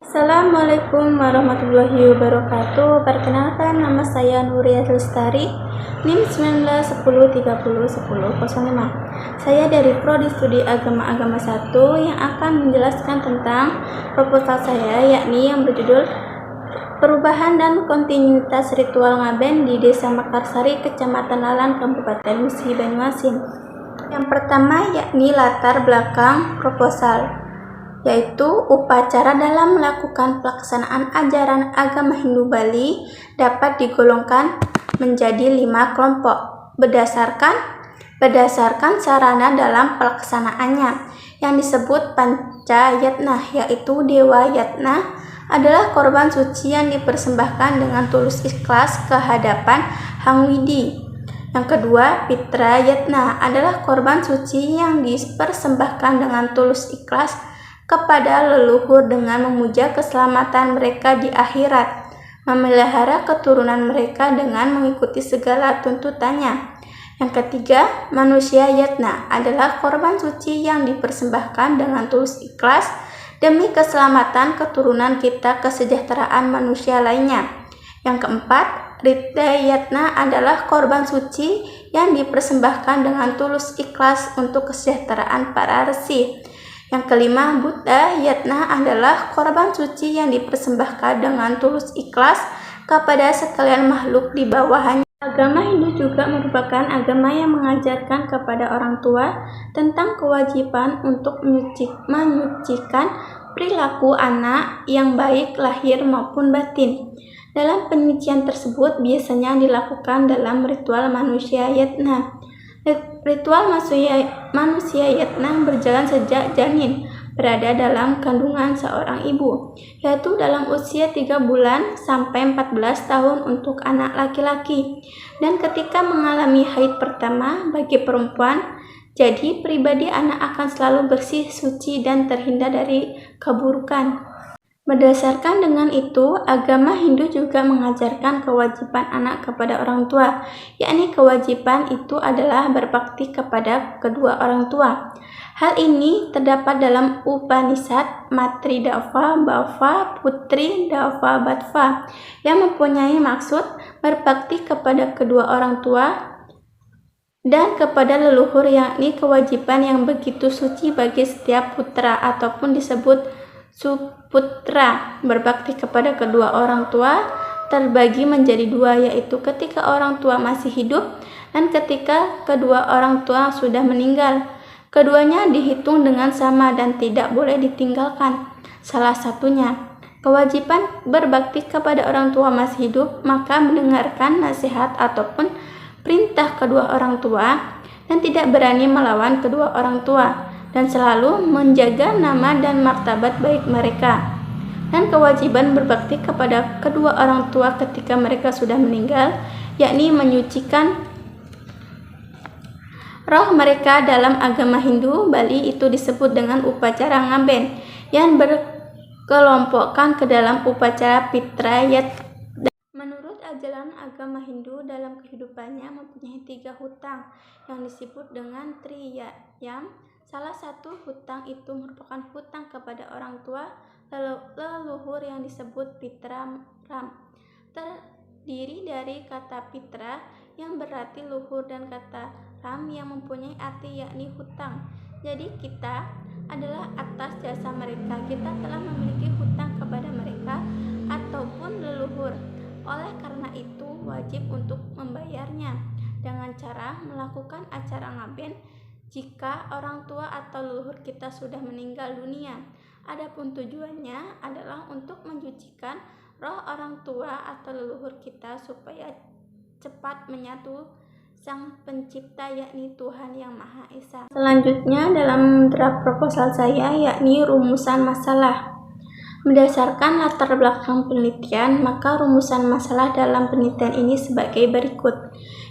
Assalamualaikum warahmatullahi wabarakatuh. Perkenalkan, nama saya Nuria Lestari, NIM 1910301005. Saya dari Prodi Studi Agama 1 yang akan menjelaskan tentang proposal saya, yakni yang berjudul Perubahan dan Kontinuitas Ritual Ngaben di Desa Mekarsari, Kecamatan Lalan, Kabupaten Musi Banyuasin. Yang pertama yakni latar belakang proposal, yaitu upacara dalam melakukan pelaksanaan ajaran agama Hindu Bali dapat digolongkan menjadi 5 kelompok berdasarkan sarana dalam pelaksanaannya yang disebut Panca Yatna, yaitu Dewa Yatna adalah korban suci yang dipersembahkan dengan tulus ikhlas ke hadapan Hang Widi. Yang kedua, Pitra Yatna adalah korban suci yang dipersembahkan dengan tulus ikhlas kepada leluhur dengan memuja keselamatan mereka di akhirat, memelihara keturunan mereka dengan mengikuti segala tuntutannya. Yang ketiga, Manusia Yatna adalah korban suci yang dipersembahkan dengan tulus ikhlas demi keselamatan keturunan kita, kesejahteraan manusia lainnya. Yang keempat, Rita Yatna adalah korban suci yang dipersembahkan dengan tulus ikhlas untuk kesejahteraan para resi. Yang kelima, Buddha Yatna adalah korban suci yang dipersembahkan dengan tulus ikhlas kepada sekalian makhluk di bawahnya. Agama Hindu juga merupakan agama yang mengajarkan kepada orang tua tentang kewajiban untuk menyucikan perilaku anak yang baik lahir maupun batin. Dalam penyucian tersebut biasanya dilakukan dalam ritual Manusia Yatna. Ritual manusia Yatna berjalan sejak janin berada dalam kandungan seorang ibu, yaitu dalam usia 3 bulan sampai 14 tahun untuk anak laki-laki, dan ketika mengalami haid pertama bagi perempuan. Jadi pribadi anak akan selalu bersih, suci, dan terhindar dari keburukan. Berdasarkan dengan itu, agama Hindu juga mengajarkan kewajiban anak kepada orang tua, yakni kewajiban itu adalah berbakti kepada kedua orang tua. Hal ini terdapat dalam Upanishad Matri Dava Bhava Putri Dava Batva yang mempunyai maksud berbakti kepada kedua orang tua dan kepada leluhur, yakni kewajiban yang begitu suci bagi setiap putra ataupun disebut Suputra. Berbakti kepada kedua orang tua terbagi menjadi 2, yaitu ketika orang tua masih hidup dan ketika kedua orang tua sudah meninggal. Keduanya dihitung dengan sama dan tidak boleh ditinggalkan salah satunya. Kewajiban berbakti kepada orang tua masih hidup, maka mendengarkan nasihat ataupun perintah kedua orang tua dan tidak berani melawan kedua orang tua, dan selalu menjaga nama dan martabat baik mereka. Dan kewajiban berbakti kepada kedua orang tua ketika mereka sudah meninggal, yakni menyucikan roh mereka. Dalam agama Hindu Bali itu disebut dengan upacara ngaben yang berkelompokkan ke dalam upacara Pitra Yatna. Menurut ajaran agama Hindu, dalam kehidupannya mempunyai 3 hutang yang disebut dengan Triyam. Salah satu hutang itu merupakan hutang kepada orang tua leluhur yang disebut Pitra Ram. Terdiri dari kata Pitra yang berarti luhur dan kata Ram yang mempunyai arti yakni hutang. Jadi kita adalah atas jasa mereka, kita telah memiliki hutang kepada mereka ataupun leluhur. Oleh karena itu wajib untuk membayarnya dengan cara melakukan acara ngaben jika orang tua atau leluhur kita sudah meninggal dunia. Adapun tujuannya adalah untuk mensucikan roh orang tua atau leluhur kita supaya cepat menyatu Sang Pencipta, yakni Tuhan Yang Maha Esa. Selanjutnya dalam draft proposal saya yakni rumusan masalah. Berdasarkan latar belakang penelitian, maka rumusan masalah dalam penelitian ini sebagai berikut.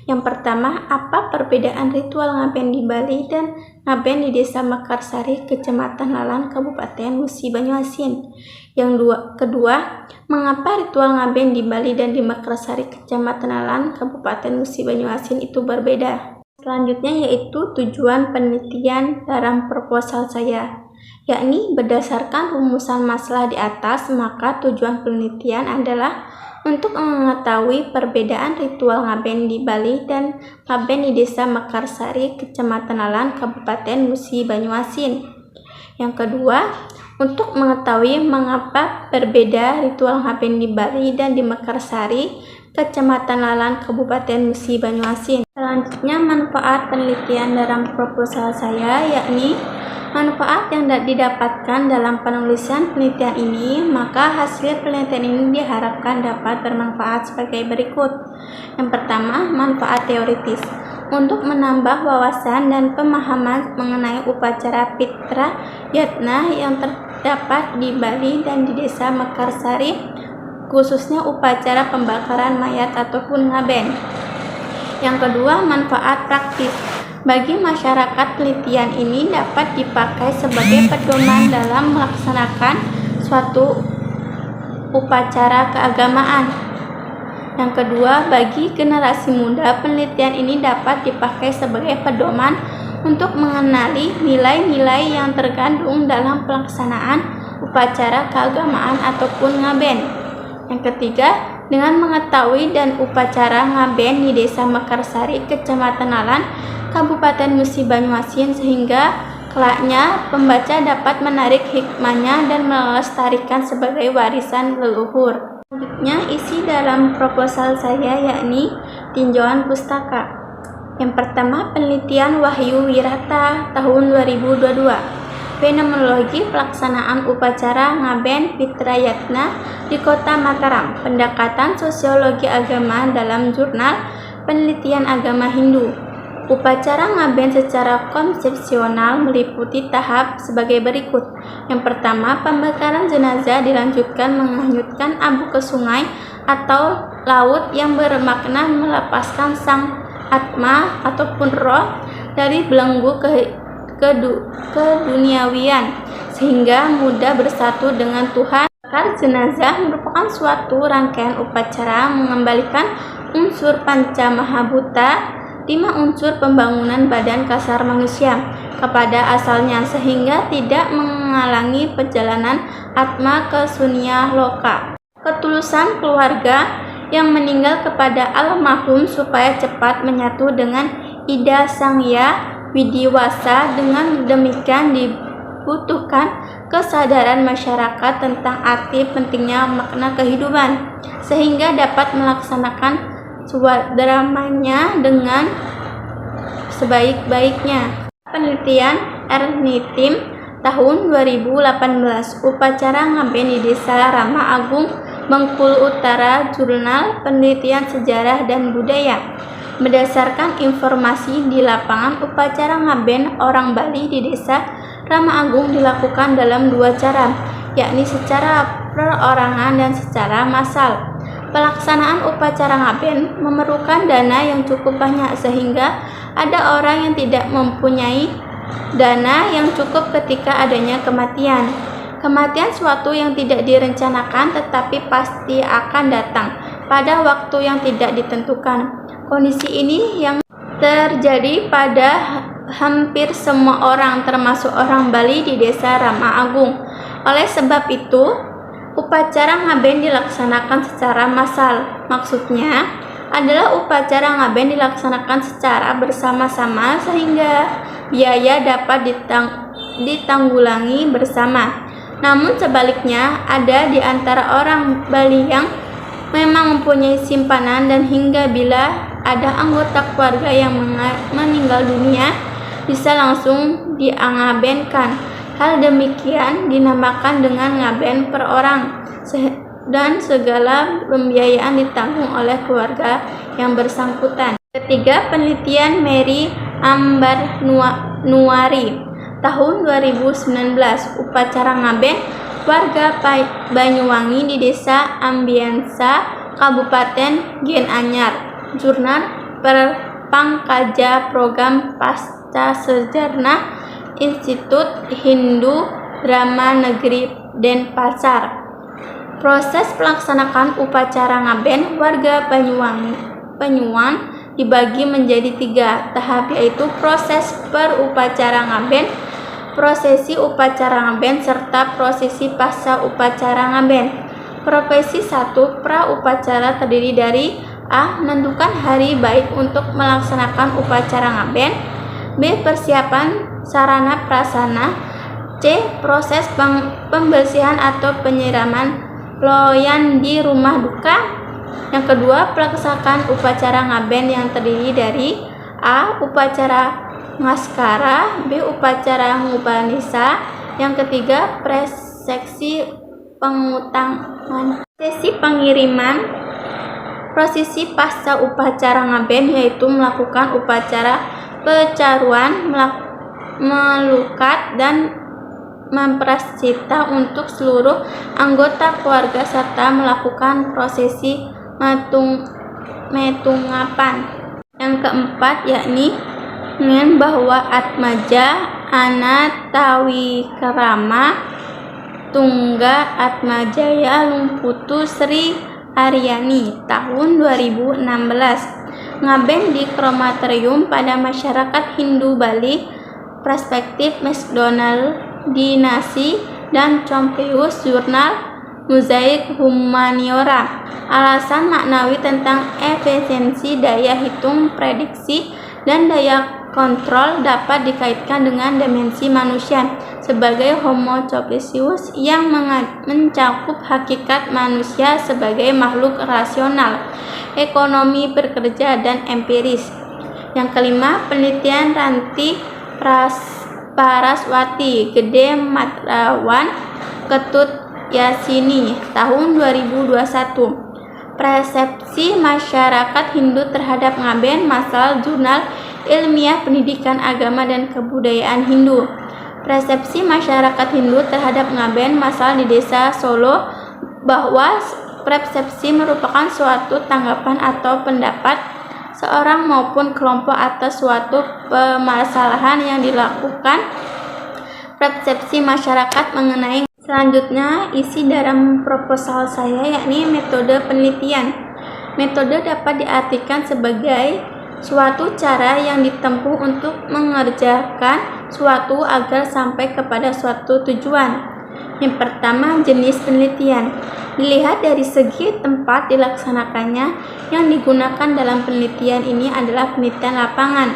Yang pertama, apa perbedaan ritual ngaben di Bali dan ngaben di Desa Mekarsari, Kecamatan Lalan, Kabupaten Musi Banyuasin? Yang kedua, mengapa ritual ngaben di Bali dan di Mekarsari, Kecamatan Lalan, Kabupaten Musi Banyuasin itu berbeda? Selanjutnya yaitu tujuan penelitian dalam proposal saya, yakni berdasarkan rumusan masalah di atas, maka tujuan penelitian adalah untuk mengetahui perbedaan ritual ngaben di Bali dan ngaben di Desa Mekarsari, Kecamatan Lalan, Kabupaten Musi Banyuasin. Yang kedua, untuk mengetahui mengapa berbeda ritual ngaben di Bali dan di Mekarsari, Kecamatan Lalan, Kabupaten Musi Banyuasin. Selanjutnya, manfaat penelitian dalam proposal saya, yakni manfaat yang didapatkan dalam penulisan penelitian ini, maka hasil penelitian ini diharapkan dapat bermanfaat sebagai berikut. Yang pertama, manfaat teoritis. Untuk menambah wawasan dan pemahaman mengenai upacara Pitra Yatna yang terdapat di Bali dan di Desa Mekarsari, khususnya upacara pembakaran mayat ataupun ngaben. Yang kedua, manfaat praktis. Bagi masyarakat, penelitian ini dapat dipakai sebagai pedoman dalam melaksanakan suatu upacara keagamaan. Yang kedua, bagi generasi muda, penelitian ini dapat dipakai sebagai pedoman untuk mengenali nilai-nilai yang terkandung dalam pelaksanaan upacara keagamaan ataupun ngaben. Yang ketiga, dengan mengetahui dan upacara ngaben di Desa Mekarsari, Kecamatan Lalan, Kabupaten Musi Banyuasin, sehingga kelaknya pembaca dapat menarik hikmahnya dan melestarikan sebagai warisan leluhur. Selanjutnya, isi dalam proposal saya yakni tinjauan pustaka. Yang pertama, penelitian Wahyu Wirata tahun 2022. Fenomenologi pelaksanaan upacara ngaben Pitra Yatna di Kota Mataram. Pendekatan sosiologi agama dalam jurnal Penelitian Agama Hindu. Upacara ngaben secara konsepsional meliputi tahap sebagai berikut. Yang pertama, pembakaran jenazah dilanjutkan menghanyutkan abu ke sungai atau laut yang bermakna melepaskan sang atma ataupun roh dari belenggu keduniawian sehingga mudah bersatu dengan Tuhan. Bakar jenazah merupakan suatu rangkaian upacara mengembalikan unsur panca mahabhuta, 5 unsur pembangunan badan kasar manusia, kepada asalnya sehingga tidak menghalangi perjalanan atma ke sunya loka. Ketulusan keluarga yang meninggal kepada almarhum supaya cepat menyatu dengan Ida Sangya Widiwasa. Dengan demikian dibutuhkan kesadaran masyarakat tentang arti pentingnya makna kehidupan sehingga dapat melaksanakan swadramanya dengan sebaik-baiknya. Penelitian Ernitim tahun 2018. Upacara ngaben di Desa Rama Agung, Bengkulu Utara, Jurnal Penelitian Sejarah dan Budaya. Berdasarkan informasi di lapangan, upacara ngaben orang Bali di Desa Rama Agung dilakukan dalam 2 cara, yakni secara perorangan dan secara massal. Pelaksanaan upacara ngaben memerlukan dana yang cukup banyak sehingga ada orang yang tidak mempunyai dana yang cukup ketika adanya kematian. Kematian suatu yang tidak direncanakan tetapi pasti akan datang pada waktu yang tidak ditentukan. Kondisi ini yang terjadi pada hampir semua orang termasuk orang Bali di Desa Rama Agung. Oleh sebab itu, upacara ngaben dilaksanakan secara massal. Maksudnya adalah upacara ngaben dilaksanakan secara bersama-sama sehingga biaya dapat ditanggulangi bersama. Namun sebaliknya, ada di antara orang Bali yang memang mempunyai simpanan dan hingga bila ada anggota keluarga yang meninggal dunia bisa langsung diangabenkan. Hal demikian dinamakan dengan ngaben per orang dan segala pembiayaan ditanggung oleh keluarga yang bersangkutan. Ketiga, penelitian Mary Ambar Nuari tahun 2019. Upacara ngaben warga Banyuwangi di Desa Ambiensa, Kabupaten Gianyar. Jurnal Pangkaja Program Pasca Sejarah Institut Hindu Drama Negeri Denpasar. Proses pelaksanaan upacara ngaben warga Banyuwan dibagi menjadi 3 tahap, yaitu proses perupacara ngaben, prosesi upacara ngaben serta prosesi pasca upacara ngaben. Profesi 1. Pra upacara terdiri dari A. Menentukan hari baik untuk melaksanakan upacara ngaben. B. Persiapan sarana prasarana. C. Proses pembersihan atau penyiraman loyan di rumah duka. Yang kedua, pelaksanaan upacara ngaben yang terdiri dari A. Upacara ngaskara. B. Upacara ngubanisa. Yang ketiga, presepsi pengutangan. Sesi pengiriman. Prosesi pasca upacara ngaben yaitu melakukan upacara pecaruan, melukat, dan memprascita untuk seluruh anggota keluarga serta melakukan prosesi metungapan. Yang keempat yakni bahwa Atmaja Anatawikrama Tungga Atmajaya Lumputu Sri Aryani tahun 2016. Ngaben di Kromatorium pada masyarakat Hindu Bali. Perspektif McDonald Dinasti dan Compeus Jurnal Mozaik Humaniora. Alasan maknawi tentang efisiensi daya hitung prediksi dan daya kontrol dapat dikaitkan dengan dimensi manusia sebagai Homo sapiens yang mencakup hakikat manusia sebagai makhluk rasional, ekonomi bekerja, dan empiris. Yang kelima, penelitian Ranti Paraswati, Gede Matrawan, Ketut Yasini tahun 2021. Persepsi masyarakat Hindu terhadap ngaben, Masalah Jurnal Ilmiah Pendidikan Agama dan Kebudayaan Hindu. Persepsi masyarakat Hindu terhadap ngaben masal di desa Solo, bahwa persepsi merupakan suatu tanggapan atau pendapat seorang maupun kelompok atas suatu permasalahan yang dilakukan. Persepsi masyarakat mengenai selanjutnya isi dalam proposal saya yakni metode penelitian. Metode dapat diartikan sebagai suatu cara yang ditempuh untuk mengerjakan suatu agar sampai kepada suatu tujuan. Yang pertama, jenis penelitian. Dilihat dari segi tempat dilaksanakannya, yang digunakan dalam penelitian ini adalah penelitian lapangan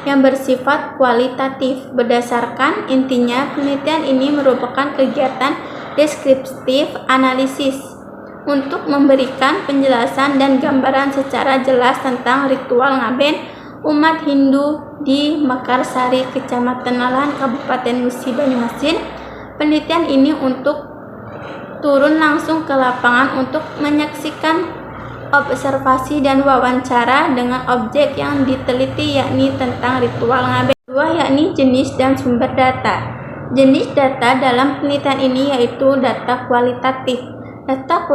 yang bersifat kualitatif. Berdasarkan intinya, penelitian ini merupakan kegiatan deskriptif analisis untuk memberikan penjelasan dan gambaran secara jelas tentang ritual ngaben umat Hindu di Mekarsari, Kecamatan Nalan, Kabupaten Musi Banyuasin. Penelitian ini untuk turun langsung ke lapangan untuk menyaksikan observasi dan wawancara dengan objek yang diteliti yakni tentang ritual ngaben. Kedua yakni jenis dan sumber data. Jenis data dalam penelitian ini yaitu data kualitatif. Data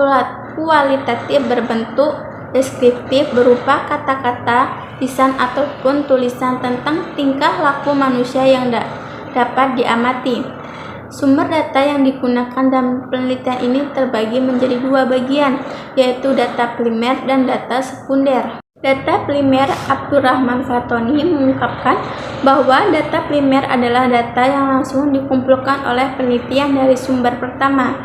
kualitatif berbentuk deskriptif berupa kata-kata, lisan ataupun tulisan tentang tingkah laku manusia yang dapat diamati. Sumber data yang digunakan dalam penelitian ini terbagi menjadi dua bagian, yaitu data primer dan data sekunder. Data primer, Abdurrahman Fatoni mengungkapkan bahwa data primer adalah data yang langsung dikumpulkan oleh penelitian dari sumber pertama.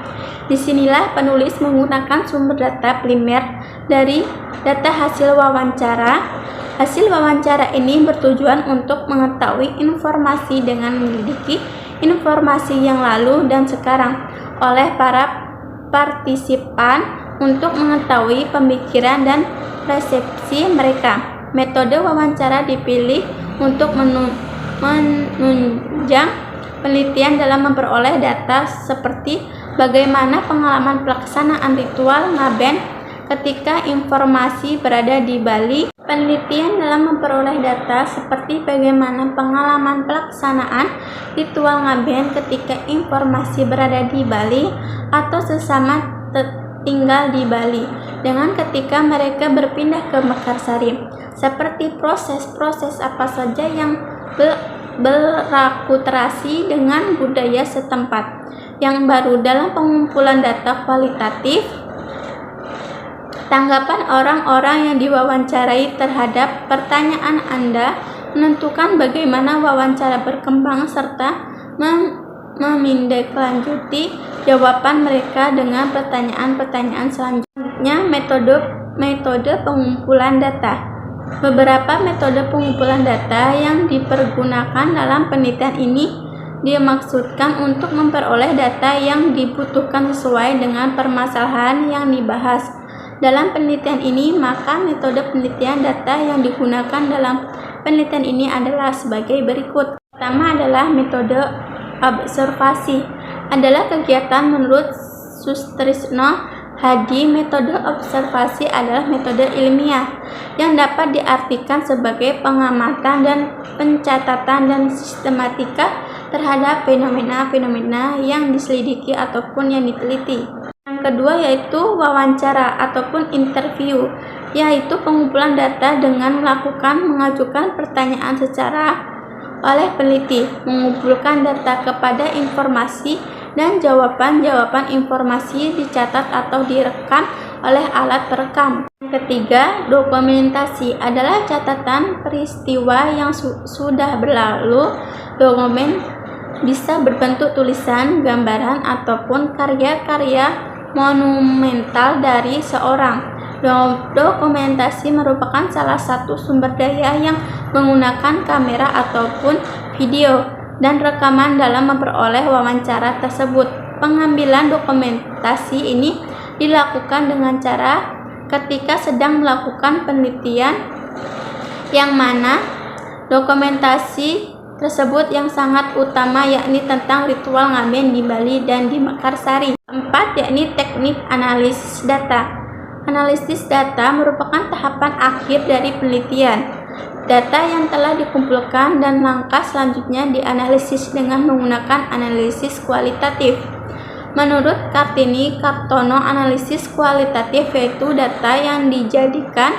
Disinilah penulis menggunakan sumber data primer dari data hasil wawancara. Hasil wawancara ini bertujuan untuk mengetahui informasi dengan menyelidiki informasi yang lalu dan sekarang oleh para partisipan untuk mengetahui pemikiran dan persepsi mereka. Metode wawancara dipilih untuk menunjang penelitian dalam memperoleh data seperti bagaimana pengalaman pelaksanaan ritual ngaben ketika informasi berada di Bali. Penelitian dalam memperoleh data seperti bagaimana pengalaman pelaksanaan ritual ngaben ketika informasi berada di Bali atau sesama tinggal di Bali dengan ketika mereka berpindah ke Mekarsari. Seperti proses-proses apa saja yang berakulturasi dengan budaya setempat. Yang baru dalam pengumpulan data kualitatif, tanggapan orang-orang yang diwawancarai terhadap pertanyaan Anda menentukan bagaimana wawancara berkembang serta memindaklanjuti jawaban mereka dengan pertanyaan-pertanyaan selanjutnya. Metode pengumpulan data. Beberapa metode pengumpulan data yang dipergunakan dalam penelitian ini dimaksudkan untuk memperoleh data yang dibutuhkan sesuai dengan permasalahan yang dibahas dalam penelitian ini. Maka metode penelitian data yang digunakan dalam penelitian ini adalah sebagai berikut. Pertama adalah metode observasi. Adalah kegiatan menurut Sutrisno Hadi. Metode observasi adalah metode ilmiah yang dapat diartikan sebagai pengamatan dan pencatatan dan sistematika terhadap fenomena-fenomena yang diselidiki ataupun yang diteliti. Yang kedua yaitu wawancara ataupun interview, yaitu pengumpulan data dengan mengajukan pertanyaan secara oleh peneliti, mengumpulkan data kepada informasi dan jawaban informasi dicatat atau direkam oleh alat perekam. Yang ketiga, dokumentasi adalah catatan peristiwa yang sudah berlalu. Dokumen bisa berbentuk tulisan, gambaran, ataupun karya-karya monumental dari seorang. Dokumentasi merupakan salah satu sumber daya yang menggunakan kamera ataupun video dan rekaman dalam memperoleh wawancara tersebut. Pengambilan dokumentasi ini dilakukan dengan cara ketika sedang melakukan penelitian, yang mana dokumentasi tersebut yang sangat utama yakni tentang ritual ngaben di Bali dan di Mekarsari. Keempat yakni teknik analisis data. Analisis data merupakan tahapan akhir dari penelitian. Data yang telah dikumpulkan dan langkah selanjutnya dianalisis dengan menggunakan analisis kualitatif. Menurut Kartini-Kartono, analisis kualitatif yaitu data yang dijadikan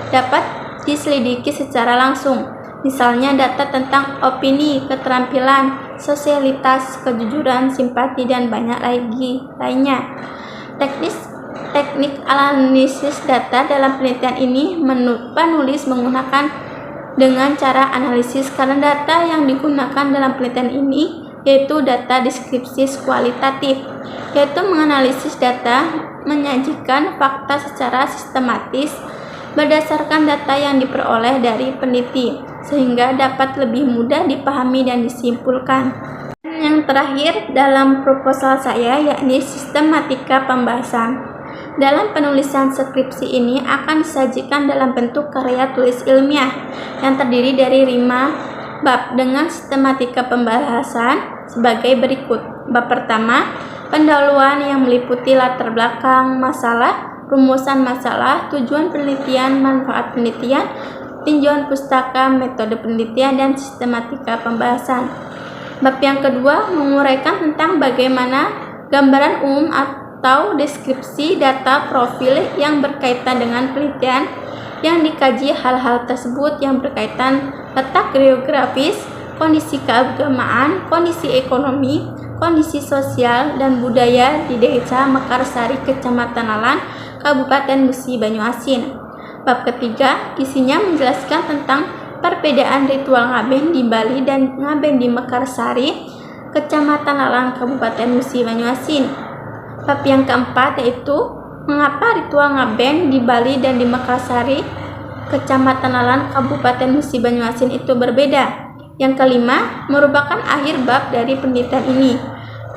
dapat diselidiki secara langsung. Misalnya data tentang opini, keterampilan, sosialitas, kejujuran, simpati, dan banyak lagi lainnya. Teknik analisis data dalam penelitian ini penulis menggunakan dengan cara analisis karena data yang digunakan dalam penelitian ini yaitu data deskripsi kualitatif, yaitu menganalisis data, menyajikan fakta secara sistematis berdasarkan data yang diperoleh dari peneliti sehingga dapat lebih mudah dipahami dan disimpulkan. Yang terakhir dalam proposal saya yakni sistematika pembahasan. Dalam penulisan skripsi ini akan disajikan dalam bentuk karya tulis ilmiah yang terdiri dari 5 bab dengan sistematika pembahasan sebagai berikut. Bab pertama, pendahuluan yang meliputi latar belakang masalah, rumusan masalah, tujuan penelitian, manfaat penelitian, tinjauan pustaka, metode penelitian, dan sistematika pembahasan. Bab yang kedua menguraikan tentang bagaimana gambaran umum atau deskripsi data profil yang berkaitan dengan penelitian yang dikaji. Hal-hal tersebut yang berkaitan letak geografis, kondisi keagamaan, kondisi ekonomi, kondisi sosial dan budaya di Desa Mekarsari, Kecamatan Lalan, Kabupaten Musi Banyuasin. Bab ketiga isinya menjelaskan tentang perbedaan ritual ngaben di Bali dan ngaben di Mekarsari, Kecamatan Lalan, Kabupaten Musi Banyuasin. Bab yang keempat yaitu mengapa ritual ngaben di Bali dan di Mekarsari, Kecamatan Lalan, Kabupaten Musi Banyuasin itu berbeda. Yang kelima merupakan akhir bab dari penelitian ini.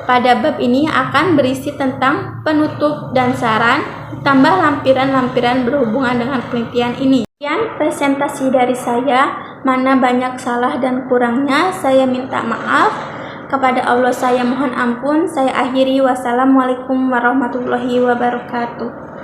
Pada bab ini akan berisi tentang penutup dan saran, ditambah lampiran-lampiran berhubungan dengan penelitian ini. Sekian presentasi dari saya, mana banyak salah dan kurangnya saya minta maaf. Kepada Allah saya mohon ampun. Saya akhiri. Wassalamualaikum warahmatullahi wabarakatuh.